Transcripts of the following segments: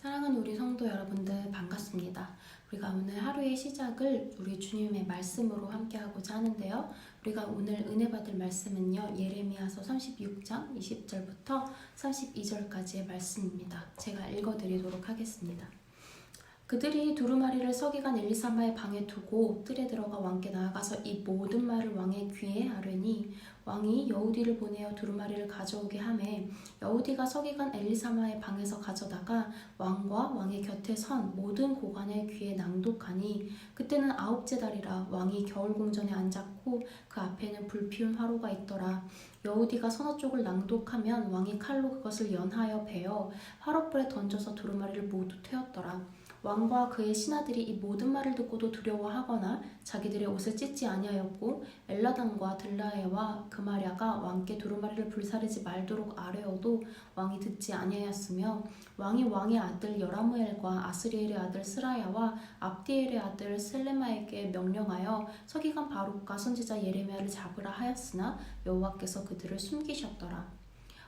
사랑하는 우리 성도 여러분들 반갑습니다. 우리가 오늘 하루의 시작을 우리 주님의 말씀으로 함께 하고자 하는데요. 우리가 오늘 은혜 받을 말씀은요. 예레미야서 36장 20절부터 32절까지의 말씀입니다. 제가 읽어드리도록 하겠습니다. 그들이 두루마리를 서기관 엘리사마의 방에 두고 뜰에 들어가 왕께 나아가서 이 모든 말을 왕의 귀에 하르니 왕이 여우디를 보내어 두루마리를 가져오게 하매 여우디가 서기관 엘리사마의 방에서 가져다가 왕과 왕의 곁에 선 모든 고관의 귀에 낭독하니 그때는 9째 달이라. 왕이 겨울궁전에 앉았고 그 앞에는 불피운 화로가 있더라. 여우디가 서너 쪽을 낭독하면 왕이 칼로 그것을 연하여 베어 화롯불에 던져서 두루마리를 모두 태웠더라. 왕과 그의 신하들이 이 모든 말을 듣고도 두려워하거나 자기들의 옷을 찢지 아니하였고 엘라단과 들라에와 그마랴가 왕께 두루마리를 불사르지 말도록 아뢰어도 왕이 듣지 아니하였으며 왕이 왕의 아들 여라무엘과 아스리엘의 아들 스라야와 압디엘의 아들 셀레마에게 명령하여 서기관 바룩과 선지자 예레미야를 잡으라 하였으나 여호와께서 그들을 숨기셨더라.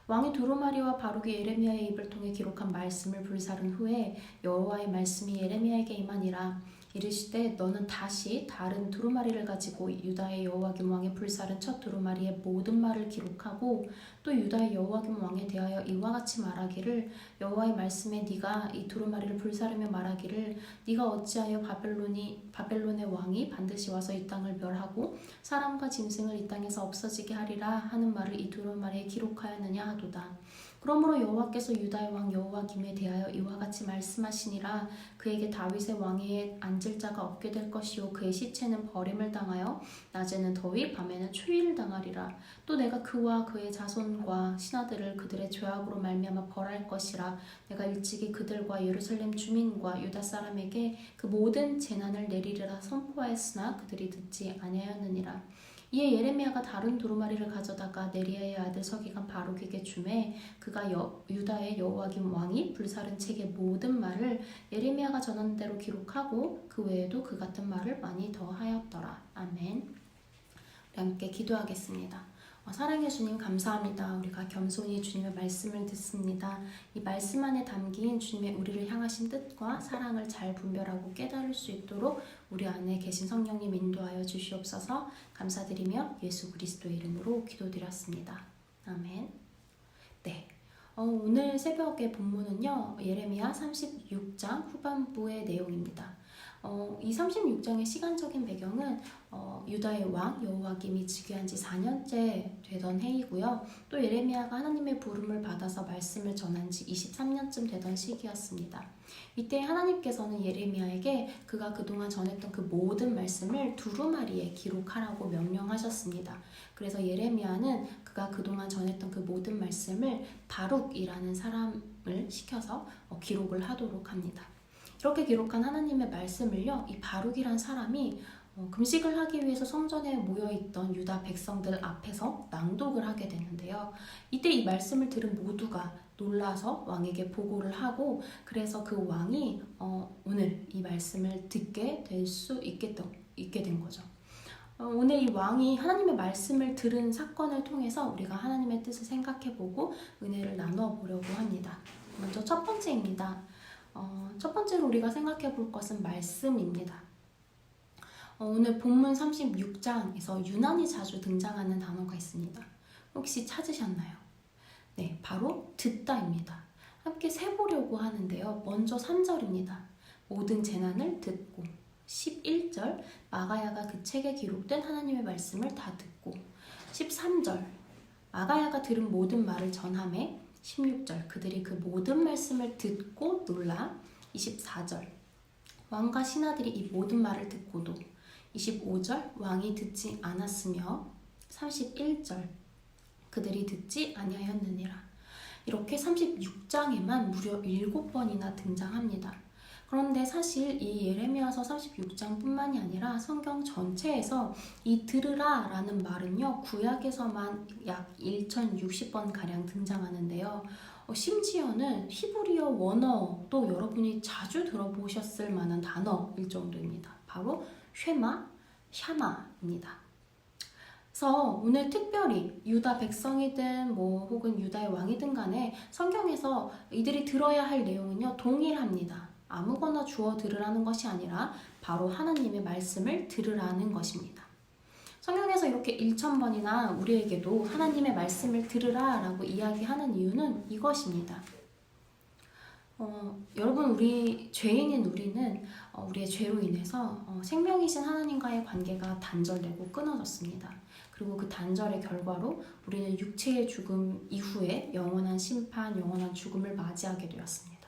왕이 두루마리와 바룩이 예레미야의 입을 통해 기록한 말씀을 불사른 후에 여호와의 말씀이 예레미야에게 임하니라. 이르시되 너는 다시 다른 두루마리를 가지고 유다의 여호와김 왕의 불사른 첫 두루마리의 모든 말을 기록하고 또 유다의 여호와김 왕에 대하여 이와 같이 말하기를 여호와의 말씀에 네가 이 두루마리를 불사르며 말하기를 네가 어찌하여 바벨론의 왕이 반드시 와서 이 땅을 멸하고 사람과 짐승을 이 땅에서 없어지게 하리라 하는 말을 이 두루마리에 기록하였느냐 하도다. 그러므로 여호와께서 유다의 왕 여호와김에 대하여 이와 같이 말씀하시니라. 그에게 다윗의 왕위에 앉을 자가 없게 될 것이요 그의 시체는 버림을 당하여 낮에는 더위 밤에는 추위를 당하리라. 또 내가 그와 그의 자손과 신하들을 그들의 죄악으로 말미암아 벌할 것이라. 내가 일찍이 그들과 예루살렘 주민과 유다 사람에게 그 모든 재난을 내리리라 선포하였으나 그들이 듣지 아니하였느니라. 이에 예레미야가 다른 두루마리를 가져다가 네리야의 아들 서기관 바룩에게 주매 그가 유다의 여호와김 왕이 불사른 책의 모든 말을 예레미야가 전한 대로 기록하고 그 외에도 그 같은 말을 많이 더 하였더라. 아멘. 우리 함께 기도하겠습니다. 사랑해 주님 감사합니다. 우리가 겸손히 주님의 말씀을 듣습니다. 이 말씀 안에 담긴 주님의 우리를 향하신 뜻과 사랑을 잘 분별하고 깨달을 수 있도록 우리 안에 계신 성령님 인도하여 주시옵소서. 감사드리며 예수 그리스도의 이름으로 기도드렸습니다. 아멘. 네. 오늘 새벽의 본문은요. 예레미야 36장 후반부의 내용입니다. 이 36장의 시간적인 배경은 유다의 왕 여호와김이 즉위한 지 4년째 되던 해이고요. 또 예레미야가 하나님의 부름을 받아서 말씀을 전한 지 23년쯤 되던 시기였습니다. 이때 하나님께서는 예레미야에게 그가 그동안 전했던 그 모든 말씀을 두루마리에 기록하라고 명령하셨습니다. 그래서 예레미야는 그가 그동안 전했던 그 모든 말씀을 바룩이라는 사람을 시켜서 기록을 하도록 합니다. 이렇게 기록한 하나님의 말씀을요, 이 바룩이란 사람이 금식을 하기 위해서 성전에 모여있던 유다 백성들 앞에서 낭독을 하게 되는데요. 이때 이 말씀을 들은 모두가 놀라서 왕에게 보고를 하고 그래서 그 왕이 오늘 이 말씀을 듣게 될 수 있게 된 거죠. 오늘 이 왕이 하나님의 말씀을 들은 사건을 통해서 우리가 하나님의 뜻을 생각해보고 은혜를 나누어 보려고 합니다. 먼저 첫 번째입니다. 첫 번째로 우리가 생각해 볼 것은 말씀입니다. 오늘 본문 36장에서 유난히 자주 등장하는 단어가 있습니다. 혹시 찾으셨나요? 네, 바로 듣다입니다. 함께 세보려고 하는데요. 먼저 3절입니다. 모든 재난을 듣고 11절 마가야가 그 책에 기록된 하나님의 말씀을 다 듣고 13절 마가야가 들은 모든 말을 전하매 16절 그들이 그 모든 말씀을 듣고 놀라 24절 왕과 신하들이 이 모든 말을 듣고도 25절 왕이 듣지 않았으며 31절 그들이 듣지 아니하였느니라. 이렇게 36장에만 무려 7번이나 등장합니다. 그런데 사실 이 예레미야서 36장뿐만이 아니라 성경 전체에서 이 들으라 라는 말은요 구약에서만 약 1060번가량 등장하는데요. 심지어는 히브리어 원어도 여러분이 자주 들어보셨을 만한 단어일 정도입니다. 바로 쉐마, 샤마입니다. 그래서 오늘 특별히 유다 백성이든 뭐 혹은 유다의 왕이든 간에 성경에서 이들이 들어야 할 내용은요 동일합니다. 아무거나 주워 들으라는 것이 아니라 바로 하나님의 말씀을 들으라는 것입니다. 성경에서 이렇게 1000번이나 우리에게도 하나님의 말씀을 들으라 라고 이야기하는 이유는 이것입니다. 여러분, 우리 죄인인 우리는 우리의 죄로 인해서 생명이신 하나님과의 관계가 단절되고 끊어졌습니다. 그리고 그 단절의 결과로 우리는 육체의 죽음 이후에 영원한 심판, 영원한 죽음을 맞이하게 되었습니다.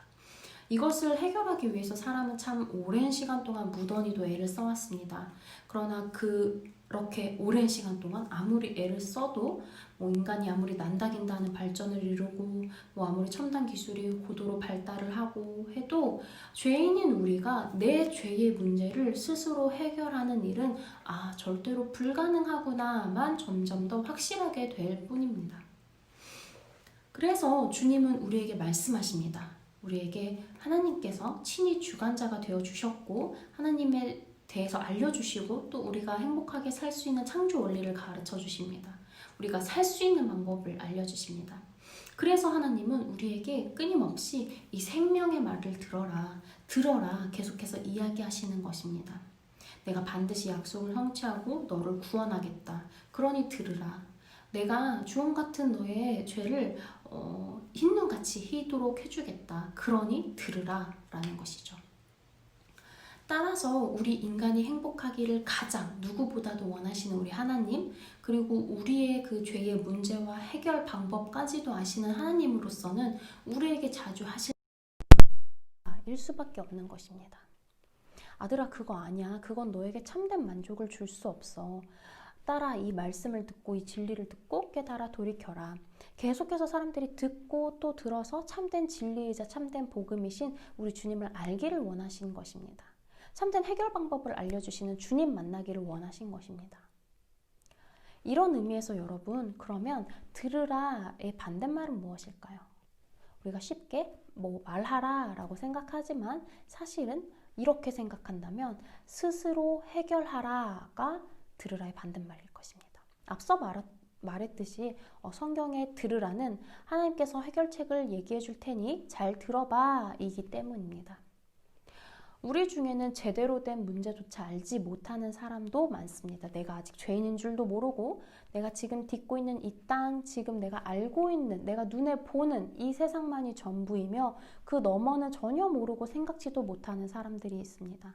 이것을 해결하기 위해서 사람은 참 오랜 시간 동안 무던히도 애를 써왔습니다. 그러나 그렇게 오랜 시간 동안 아무리 애를 써도 인간이 아무리 난다긴다는 발전을 이루고 아무리 첨단 기술이 고도로 발달을 하고 해도 죄인인 우리가 내 죄의 문제를 스스로 해결하는 일은 절대로 불가능하구나만 점점 더 확실하게 될 뿐입니다. 그래서 주님은 우리에게 말씀하십니다. 우리에게 하나님께서 친히 주관자가 되어 주셨고 하나님에 대해서 알려주시고 또 우리가 행복하게 살 수 있는 창조 원리를 가르쳐 주십니다. 우리가 살 수 있는 방법을 알려주십니다. 그래서 하나님은 우리에게 끊임없이 이 생명의 말을 들어라 계속해서 이야기하시는 것입니다. 내가 반드시 약속을 성취하고 너를 구원하겠다. 그러니 들으라. 내가 주홍 같은 너의 죄를 흰눈같이 희도록 해주겠다. 그러니 들으라 라는 것이죠. 따라서 우리 인간이 행복하기를 가장 누구보다도 원하시는 우리 하나님, 그리고 우리의 그 죄의 문제와 해결 방법까지도 아시는 하나님으로서는 우리에게 자주 하실 일 수밖에 없는 것입니다. 아들아, 그거 아니야. 그건 너에게 참된 만족을 줄 수 없어. 따라 이 말씀을 듣고 이 진리를 듣고 깨달아 돌이켜라. 계속해서 사람들이 듣고 또 들어서 참된 진리이자 참된 복음이신 우리 주님을 알기를 원하신 것입니다. 참된 해결 방법을 알려주시는 주님 만나기를 원하신 것입니다. 이런 의미에서 여러분, 그러면 들으라의 반대말은 무엇일까요? 우리가 쉽게 말하라 라고 생각하지만 사실은 이렇게 생각한다면 스스로 해결하라가 들으라의 반대말일 것입니다. 앞서 말했듯이 성경에 들으라는 하나님께서 해결책을 얘기해 줄 테니 잘 들어봐 이기 때문입니다. 우리 중에는 제대로 된 문제조차 알지 못하는 사람도 많습니다. 내가 아직 죄인인 줄도 모르고 내가 지금 딛고 있는 이 땅, 지금 내가 알고 있는, 내가 눈에 보는 이 세상만이 전부이며 그 너머는 전혀 모르고 생각지도 못하는 사람들이 있습니다.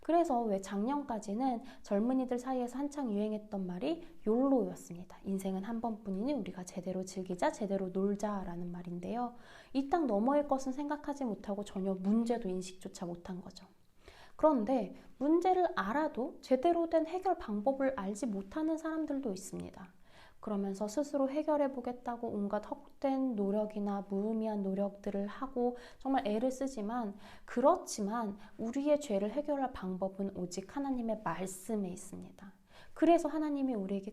그래서 왜 작년까지는 젊은이들 사이에서 한창 유행했던 말이 욜로였습니다. 인생은 한 번뿐이니 우리가 제대로 즐기자, 제대로 놀자라는 말인데요. 이 땅 너머의 것은 생각하지 못하고 전혀 문제도 인식조차 못한 거죠. 그런데 문제를 알아도 제대로 된 해결 방법을 알지 못하는 사람들도 있습니다. 그러면서 스스로 해결해 보겠다고 온갖 헛된 노력이나 무의미한 노력들을 하고 정말 애를 쓰지만, 그렇지만 우리의 죄를 해결할 방법은 오직 하나님의 말씀에 있습니다. 그래서 하나님이 우리에게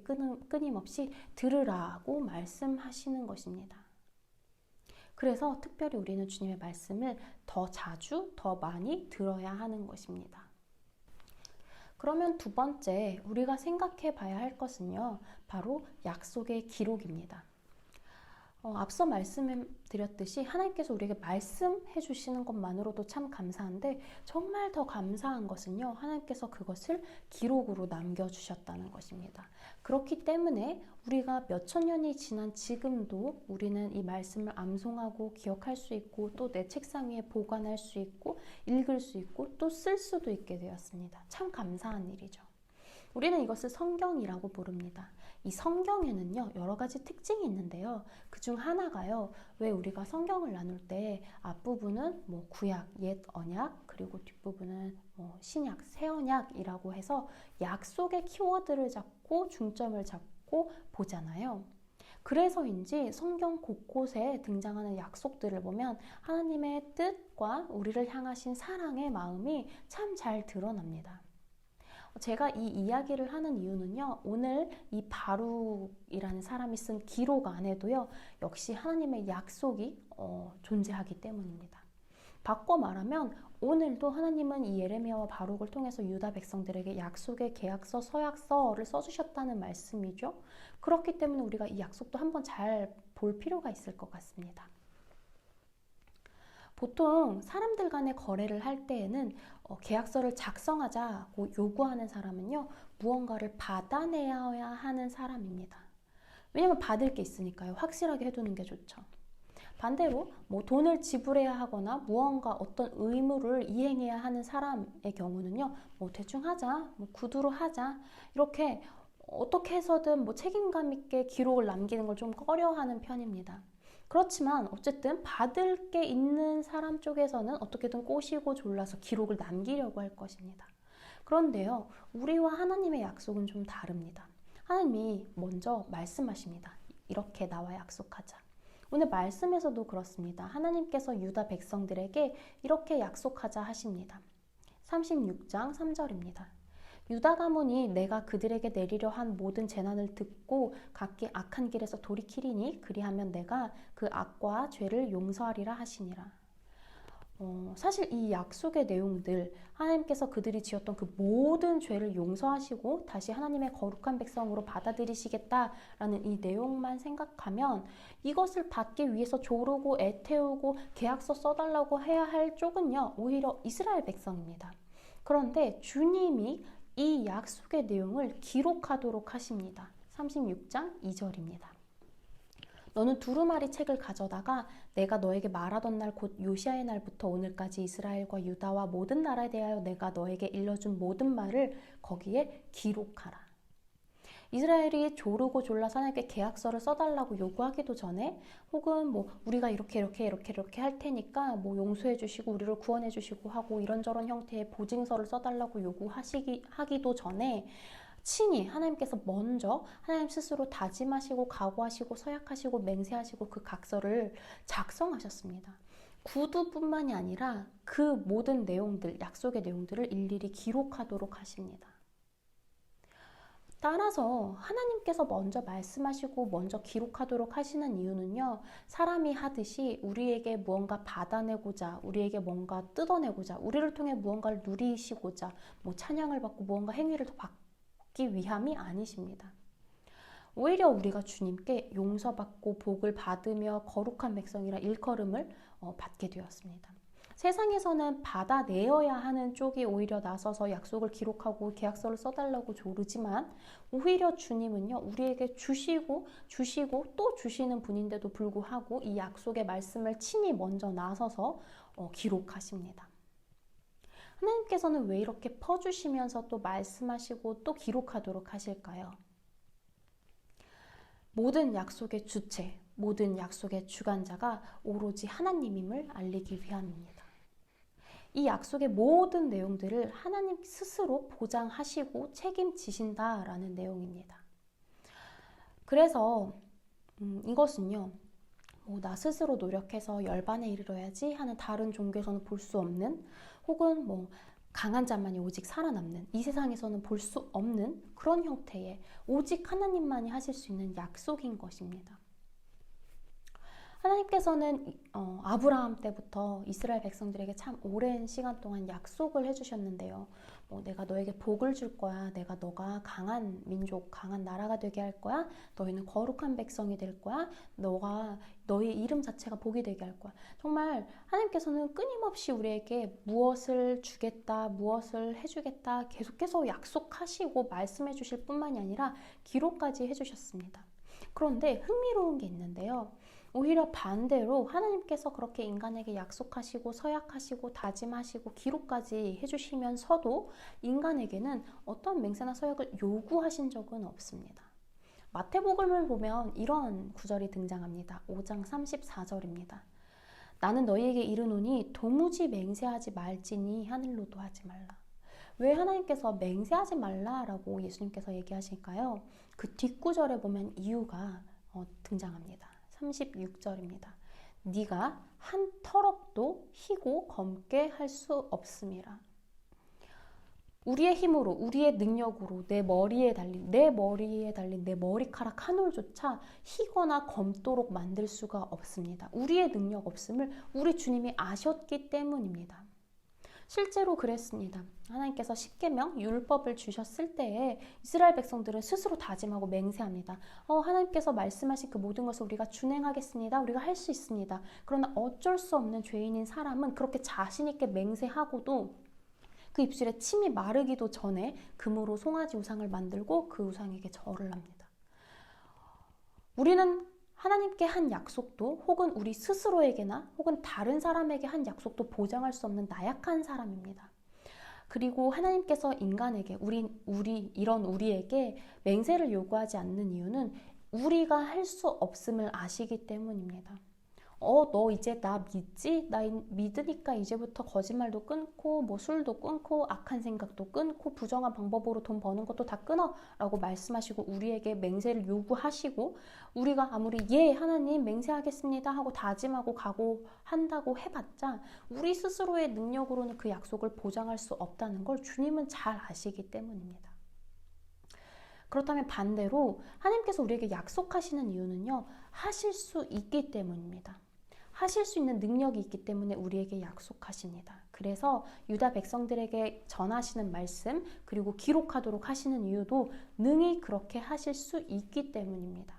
끊임없이 들으라고 말씀하시는 것입니다. 그래서 특별히 우리는 주님의 말씀을 더 자주, 더 많이 들어야 하는 것입니다. 그러면 두 번째, 우리가 생각해 봐야 할 것은요, 바로 약속의 기록입니다. 앞서 말씀드렸듯이 하나님께서 우리에게 말씀해 주시는 것만으로도 참 감사한데, 정말 더 감사한 것은요, 하나님께서 그것을 기록으로 남겨주셨다는 것입니다. 그렇기 때문에 우리가 몇천 년이 지난 지금도 우리는 이 말씀을 암송하고 기억할 수 있고 또 내 책상 위에 보관할 수 있고 읽을 수 있고 또 쓸 수도 있게 되었습니다. 참 감사한 일이죠. 우리는 이것을 성경이라고 부릅니다. 이 성경에는요, 여러 가지 특징이 있는데요. 그중 하나가요, 왜 우리가 성경을 나눌 때 앞부분은 구약, 옛 언약, 그리고 뒷부분은 신약, 새 언약이라고 해서 약속의 키워드를 잡고 중점을 잡고 보잖아요. 그래서인지 성경 곳곳에 등장하는 약속들을 보면 하나님의 뜻과 우리를 향하신 사랑의 마음이 참 잘 드러납니다. 제가 이 이야기를 하는 이유는요, 오늘 이 바룩이라는 사람이 쓴 기록 안에도요, 역시 하나님의 약속이 존재하기 때문입니다. 바꿔 말하면 오늘도 하나님은 이 예레미야와 바룩을 통해서 유다 백성들에게 약속의 계약서, 서약서를 써주셨다는 말씀이죠. 그렇기 때문에 우리가 이 약속도 한번 잘 볼 필요가 있을 것 같습니다. 보통 사람들 간의 거래를 할 때에는 계약서를 작성하자고 요구하는 사람은요, 무언가를 받아내야 하는 사람입니다. 왜냐면 받을 게 있으니까요. 확실하게 해두는 게 좋죠. 반대로 돈을 지불해야 하거나 무언가 어떤 의무를 이행해야 하는 사람의 경우는요, 대충 하자, 구두로 하자, 이렇게 어떻게 해서든 책임감 있게 기록을 남기는 걸 좀 꺼려하는 편입니다. 그렇지만 어쨌든 받을 게 있는 사람 쪽에서는 어떻게든 꼬시고 졸라서 기록을 남기려고 할 것입니다. 그런데요, 우리와 하나님의 약속은 좀 다릅니다. 하나님이 먼저 말씀하십니다. 이렇게 나와 약속하자. 오늘 말씀에서도 그렇습니다. 하나님께서 유다 백성들에게 이렇게 약속하자 하십니다. 36장 3절입니다. 유다 가문이 내가 그들에게 내리려 한 모든 재난을 듣고 각기 악한 길에서 돌이키리니 그리하면 내가 그 악과 죄를 용서하리라 하시니라. 사실 이 약속의 내용들, 하나님께서 그들이 지었던 그 모든 죄를 용서하시고 다시 하나님의 거룩한 백성으로 받아들이시겠다라는 이 내용만 생각하면 이것을 받기 위해서 조르고 애태우고 계약서 써달라고 해야 할 쪽은요, 오히려 이스라엘 백성입니다. 그런데 주님이 이 약속의 내용을 기록하도록 하십니다. 36장 2절입니다. 너는 두루마리 책을 가져다가 내가 너에게 말하던 날 곧 요시아의 날부터 오늘까지 이스라엘과 유다와 모든 나라에 대하여 내가 너에게 일러준 모든 말을 거기에 기록하라. 이스라엘이 조르고 졸라서 하나님께 계약서를 써달라고 요구하기도 전에 혹은 우리가 이렇게 할 테니까 용서해 주시고 우리를 구원해 주시고 하고 이런저런 형태의 보증서를 써달라고 하기도 전에 친히 하나님께서 먼저 하나님 스스로 다짐하시고 각오하시고 서약하시고 맹세하시고 그 각서를 작성하셨습니다. 구두뿐만이 아니라 그 모든 내용들, 약속의 내용들을 일일이 기록하도록 하십니다. 따라서 하나님께서 먼저 말씀하시고 먼저 기록하도록 하시는 이유는요, 사람이 하듯이 우리에게 무언가 받아내고자, 우리에게 뭔가 뜯어내고자, 우리를 통해 무언가를 누리시고자, 찬양을 받고 무언가 행위를 더 받기 위함이 아니십니다. 오히려 우리가 주님께 용서받고 복을 받으며 거룩한 백성이라 일컬음을 받게 되었습니다. 세상에서는 받아내어야 하는 쪽이 오히려 나서서 약속을 기록하고 계약서를 써달라고 조르지만 오히려 주님은요, 우리에게 주시고 또 주시는 분인데도 불구하고 이 약속의 말씀을 친히 먼저 나서서 기록하십니다. 하나님께서는 왜 이렇게 퍼주시면서 또 말씀하시고 또 기록하도록 하실까요? 모든 약속의 주체, 모든 약속의 주관자가 오로지 하나님임을 알리기 위함입니다. 이 약속의 모든 내용들을 하나님 스스로 보장하시고 책임지신다라는 내용입니다. 그래서 이것은요, 나 스스로 노력해서 열반에 이르러야지 하는 다른 종교에서는 볼 수 없는, 혹은 강한 자만이 오직 살아남는, 이 세상에서는 볼 수 없는 그런 형태의 오직 하나님만이 하실 수 있는 약속인 것입니다. 하나님께서는 아브라함 때부터 이스라엘 백성들에게 참 오랜 시간 동안 약속을 해주셨는데요. 내가 너에게 복을 줄 거야. 내가 너가 강한 민족, 강한 나라가 되게 할 거야. 너희는 거룩한 백성이 될 거야. 너의 이름 자체가 복이 되게 할 거야. 정말 하나님께서는 끊임없이 우리에게 무엇을 주겠다, 무엇을 해주겠다 계속해서 약속하시고 말씀해 주실 뿐만이 아니라 기록까지 해주셨습니다. 그런데 흥미로운 게 있는데요. 오히려 반대로 하나님께서 그렇게 인간에게 약속하시고 서약하시고 다짐하시고 기록까지 해주시면서도 인간에게는 어떤 맹세나 서약을 요구하신 적은 없습니다. 마태복음을 보면 이런 구절이 등장합니다. 5장 34절입니다. 나는 너희에게 이르노니 도무지 맹세하지 말지니 하늘로도 하지 말라. 왜 하나님께서 맹세하지 말라라고 예수님께서 얘기하실까요? 그 뒷구절에 보면 이유가 등장합니다. 36절입니다. 네가 한 터럭도 희고 검게 할 수 없음이라. 우리의 힘으로, 우리의 능력으로 내 머리에 달린 내 머리카락 한 올조차 희거나 검도록 만들 수가 없습니다. 우리의 능력 없음을 우리 주님이 아셨기 때문입니다. 실제로 그랬습니다. 하나님께서 십계명 율법을 주셨을 때에 이스라엘 백성들은 스스로 다짐하고 맹세합니다. 하나님께서 말씀하신 그 모든 것을 우리가 준행하겠습니다. 우리가 할 수 있습니다. 그러나 어쩔 수 없는 죄인인 사람은 그렇게 자신 있게 맹세하고도 그 입술에 침이 마르기도 전에 금으로 송아지 우상을 만들고 그 우상에게 절을 합니다. 우리는 하나님께 한 약속도 혹은 우리 스스로에게나 혹은 다른 사람에게 한 약속도 보장할 수 없는 나약한 사람입니다. 그리고 하나님께서 인간에게 우리에게 맹세를 요구하지 않는 이유는 우리가 할 수 없음을 아시기 때문입니다. 너 이제 나 믿지? 나 믿으니까 이제부터 거짓말도 끊고 뭐 술도 끊고 악한 생각도 끊고 부정한 방법으로 돈 버는 것도 다 끊어 라고 말씀하시고 우리에게 맹세를 요구하시고 우리가 아무리 예 하나님 맹세하겠습니다 하고 다짐하고 각오한다고 해봤자 우리 스스로의 능력으로는 그 약속을 보장할 수 없다는 걸 주님은 잘 아시기 때문입니다. 그렇다면 반대로 하나님께서 우리에게 약속하시는 이유는요, 하실 수 있기 때문입니다. 하실 수 있는 능력이 있기 때문에 우리에게 약속하십니다. 그래서 유다 백성들에게 전하시는 말씀 그리고 기록하도록 하시는 이유도 능히 그렇게 하실 수 있기 때문입니다.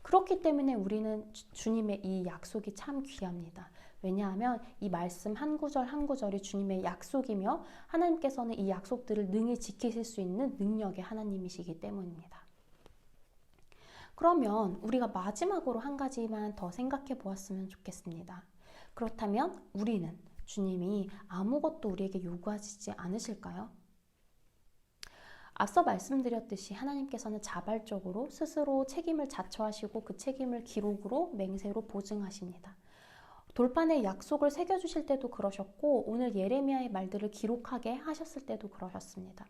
그렇기 때문에 우리는 주님의 이 약속이 참 귀합니다. 왜냐하면 이 말씀 한 구절 한 구절이 주님의 약속이며 하나님께서는 이 약속들을 능히 지키실 수 있는 능력의 하나님이시기 때문입니다. 그러면 우리가 마지막으로 한 가지만 더 생각해 보았으면 좋겠습니다. 그렇다면 우리는 주님이 아무것도 우리에게 요구하시지 않으실까요? 앞서 말씀드렸듯이 하나님께서는 자발적으로 스스로 책임을 자처하시고 그 책임을 기록으로 맹세로 보증하십니다. 돌판에 약속을 새겨주실 때도 그러셨고 오늘 예레미야의 말들을 기록하게 하셨을 때도 그러셨습니다.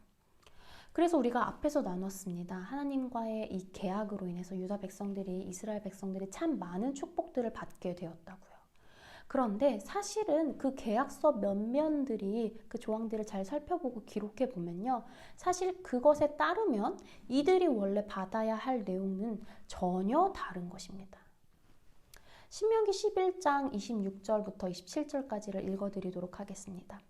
그래서 우리가 앞에서 나눴습니다. 하나님과의 이 계약으로 인해서 이스라엘 백성들이 참 많은 축복들을 받게 되었다고요. 그런데 사실은 그 계약서 면면들이 그 조항들을 잘 살펴보고 기록해 보면요. 사실 그것에 따르면 이들이 원래 받아야 할 내용은 전혀 다른 것입니다. 신명기 11장 26절부터 27절까지를 읽어드리도록 하겠습니다.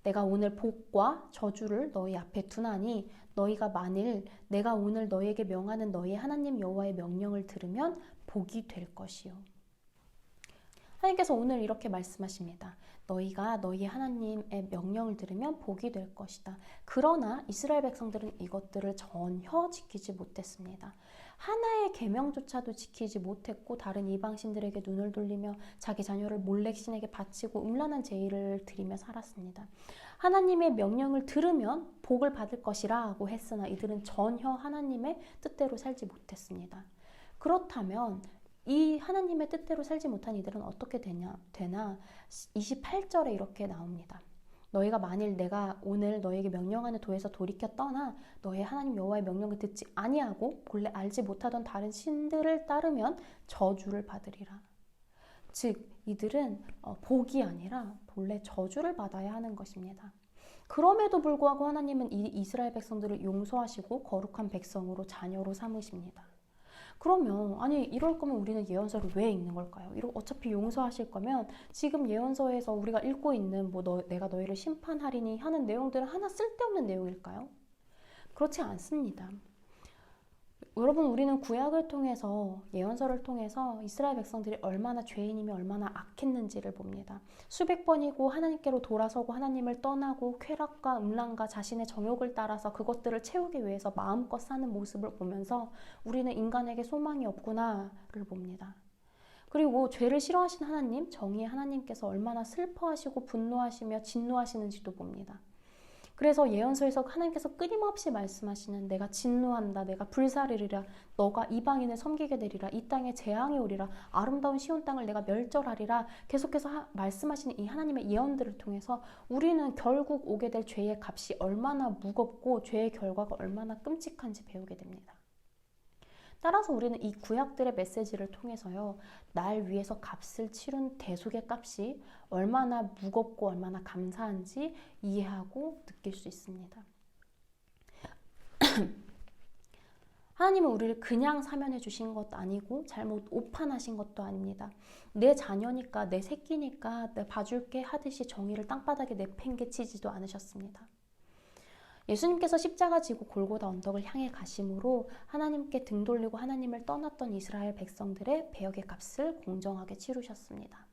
내가 오늘 복과 저주를 너희 앞에 두나니 너희가 만일 내가 오늘 너희에게 명하는 너희 하나님 여호와의 명령을 들으면 복이 될 것이요. 하나님께서 오늘 이렇게 말씀하십니다. 너희가 너희 하나님의 명령을 들으면 복이 될 것이다. 그러나 이스라엘 백성들은 이것들을 전혀 지키지 못했습니다. 하나의 계명조차도 지키지 못했고 다른 이방신들에게 눈을 돌리며 자기 자녀를 몰렉신에게 바치고 음란한 제의를 드리며 살았습니다. 하나님의 명령을 들으면 복을 받을 것이라고 했으나 이들은 전혀 하나님의 뜻대로 살지 못했습니다. 그렇다면 이 하나님의 뜻대로 살지 못한 이들은 어떻게 되나 28절에 이렇게 나옵니다. 너희가 만일 내가 오늘 너에게 명령하는 도에서 돌이켜 떠나 너의 하나님 여호와의 명령을 듣지 아니하고 본래 알지 못하던 다른 신들을 따르면 저주를 받으리라. 즉 이들은 복이 아니라 본래 저주를 받아야 하는 것입니다. 그럼에도 불구하고 하나님은 이 이스라엘 백성들을 용서하시고 거룩한 백성으로 자녀로 삼으십니다. 그러면 이럴 거면 우리는 예언서를 왜 읽는 걸까요? 어차피 용서하실 거면 지금 예언서에서 우리가 읽고 있는 내가 너희를 심판하리니 하는 내용들은 하나 쓸데없는 내용일까요? 그렇지 않습니다. 여러분 우리는 구약을 통해서 예언서를 통해서 이스라엘 백성들이 얼마나 죄인이며 얼마나 악했는지를 봅니다. 수백 번이고 하나님께로 돌아서고 하나님을 떠나고 쾌락과 음란과 자신의 정욕을 따라서 그것들을 채우기 위해서 마음껏 사는 모습을 보면서 우리는 인간에게 소망이 없구나를 봅니다. 그리고 죄를 싫어하신 하나님, 정의의 하나님께서 얼마나 슬퍼하시고 분노하시며 진노하시는지도 봅니다. 그래서 예언서에서 하나님께서 끊임없이 말씀하시는 내가 진노한다, 내가 불사르리라, 너가 이방인을 섬기게 되리라, 이 땅에 재앙이 오리라, 아름다운 시온 땅을 내가 멸절하리라 계속해서 말씀하시는 이 하나님의 예언들을 통해서 우리는 결국 오게 될 죄의 값이 얼마나 무겁고 죄의 결과가 얼마나 끔찍한지 배우게 됩니다. 따라서 우리는 이 구약들의 메시지를 통해서요, 날 위해서 값을 치른 대속의 값이 얼마나 무겁고 얼마나 감사한지 이해하고 느낄 수 있습니다. 하나님은 우리를 그냥 사면해 주신 것도 아니고 잘못 오판하신 것도 아닙니다. 내 자녀니까, 내 새끼니까 내 봐줄게 하듯이 정의를 땅바닥에 내팽개치지도 않으셨습니다. 예수님께서 십자가 지고 골고다 언덕을 향해 가심으로 하나님께 등 돌리고 하나님을 떠났던 이스라엘 백성들의 배역의 값을 공정하게 치르셨습니다.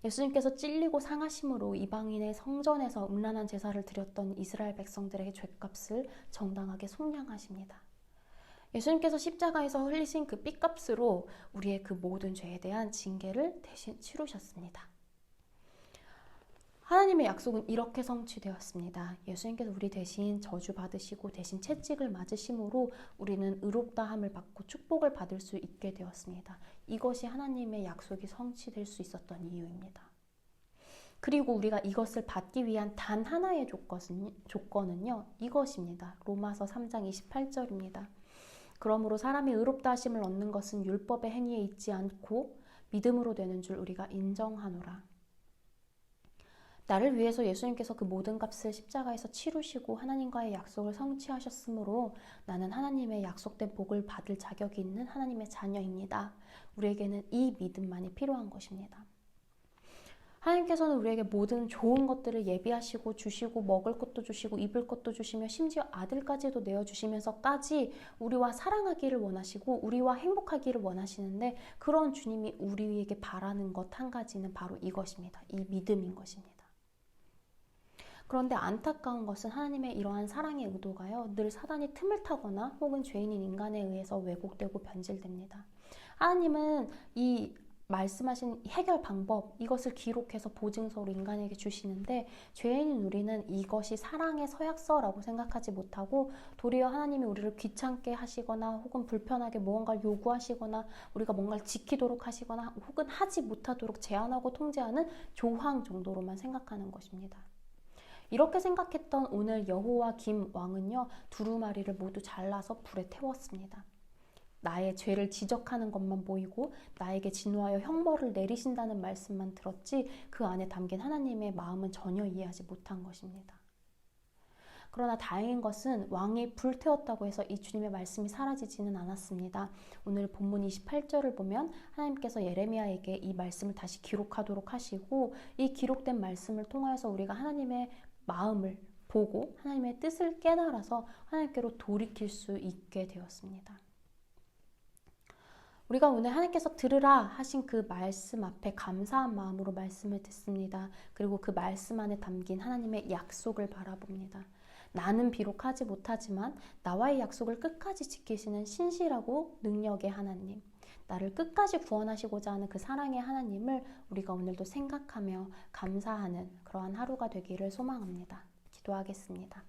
예수님께서 찔리고 상하심으로 이방인의 성전에서 음란한 제사를 드렸던 이스라엘 백성들에게 죗값을 정당하게 속량하십니다. 예수님께서 십자가에서 흘리신 그 핏값으로 우리의 그 모든 죄에 대한 징계를 대신 치르셨습니다. 하나님의 약속은 이렇게 성취되었습니다. 예수님께서 우리 대신 저주받으시고 대신 채찍을 맞으심으로 우리는 의롭다함을 받고 축복을 받을 수 있게 되었습니다. 이것이 하나님의 약속이 성취될 수 있었던 이유입니다. 그리고 우리가 이것을 받기 위한 단 하나의 조건은요, 이것입니다. 로마서 3장 28절입니다. 그러므로 사람이 의롭다 하심을 얻는 것은 율법의 행위에 있지 않고 믿음으로 되는 줄 우리가 인정하노라. 나를 위해서 예수님께서 그 모든 값을 십자가에서 치르시고 하나님과의 약속을 성취하셨으므로 나는 하나님의 약속된 복을 받을 자격이 있는 하나님의 자녀입니다. 우리에게는 이 믿음만이 필요한 것입니다. 하나님께서는 우리에게 모든 좋은 것들을 예비하시고 주시고 먹을 것도 주시고 입을 것도 주시며 심지어 아들까지도 내어주시면서까지 우리와 사랑하기를 원하시고 우리와 행복하기를 원하시는데 그런 주님이 우리에게 바라는 것 한 가지는 바로 이것입니다. 이 믿음인 것입니다. 그런데 안타까운 것은 하나님의 이러한 사랑의 의도가요, 늘 사단이 틈을 타거나 혹은 죄인인 인간에 의해서 왜곡되고 변질됩니다. 하나님은 이 말씀하신 해결 방법, 이것을 기록해서 보증서로 인간에게 주시는데 죄인인 우리는 이것이 사랑의 서약서라고 생각하지 못하고 도리어 하나님이 우리를 귀찮게 하시거나 혹은 불편하게 무언가를 요구하시거나 우리가 뭔가를 지키도록 하시거나 혹은 하지 못하도록 제한하고 통제하는 조항 정도로만 생각하는 것입니다. 이렇게 생각했던 오늘 여호와 김 왕은요, 두루마리를 모두 잘라서 불에 태웠습니다. 나의 죄를 지적하는 것만 보이고 나에게 진노하여 형벌을 내리신다는 말씀만 들었지 그 안에 담긴 하나님의 마음은 전혀 이해하지 못한 것입니다. 그러나 다행인 것은 왕이 불태웠다고 해서 이 주님의 말씀이 사라지지는 않았습니다. 오늘 본문 28절을 보면 하나님께서 예레미야에게 이 말씀을 다시 기록하도록 하시고 이 기록된 말씀을 통하여서 우리가 하나님의 마음을 보고 하나님의 뜻을 깨달아서 하나님께로 돌이킬 수 있게 되었습니다. 우리가 오늘 하나님께서 들으라 하신 그 말씀 앞에 감사한 마음으로 말씀을 듣습니다. 그리고 그 말씀 안에 담긴 하나님의 약속을 바라봅니다. 나는 비록 하지 못하지만 나와의 약속을 끝까지 지키시는 신실하고 능력의 하나님, 나를 끝까지 구원하시고자 하는 그 사랑의 하나님을 우리가 오늘도 생각하며 감사하는 그러한 하루가 되기를 소망합니다. 기도하겠습니다.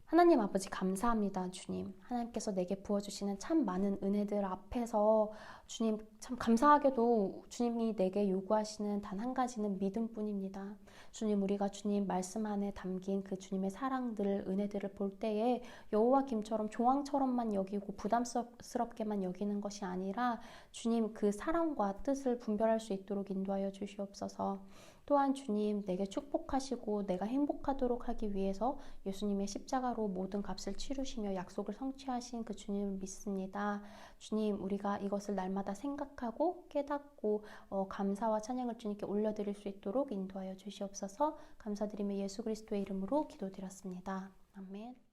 하나님 아버지 감사합니다. 주님, 하나님께서 내게 부어주시는 참 많은 은혜들 앞에서 주님 참 감사하게도 주님이 내게 요구하시는 단 한 가지는 믿음뿐입니다. 주님, 우리가 주님 말씀 안에 담긴 그 주님의 사랑들, 은혜들을 볼 때에 여호와 김처럼 조항처럼만 여기고 부담스럽게만 여기는 것이 아니라 주님 그 사랑과 뜻을 분별할 수 있도록 인도하여 주시옵소서. 또한 주님 내게 축복하시고 내가 행복하도록 하기 위해서 예수님의 십자가로 모든 값을 치르시며 약속을 성취하신 그 주님을 믿습니다. 주님, 우리가 이것을 날마다 생각하고 깨닫고 감사와 찬양을 주님께 올려드릴 수 있도록 인도하여 주시옵소서. 감사드리며 예수 그리스도의 이름으로 기도드렸습니다. 아멘.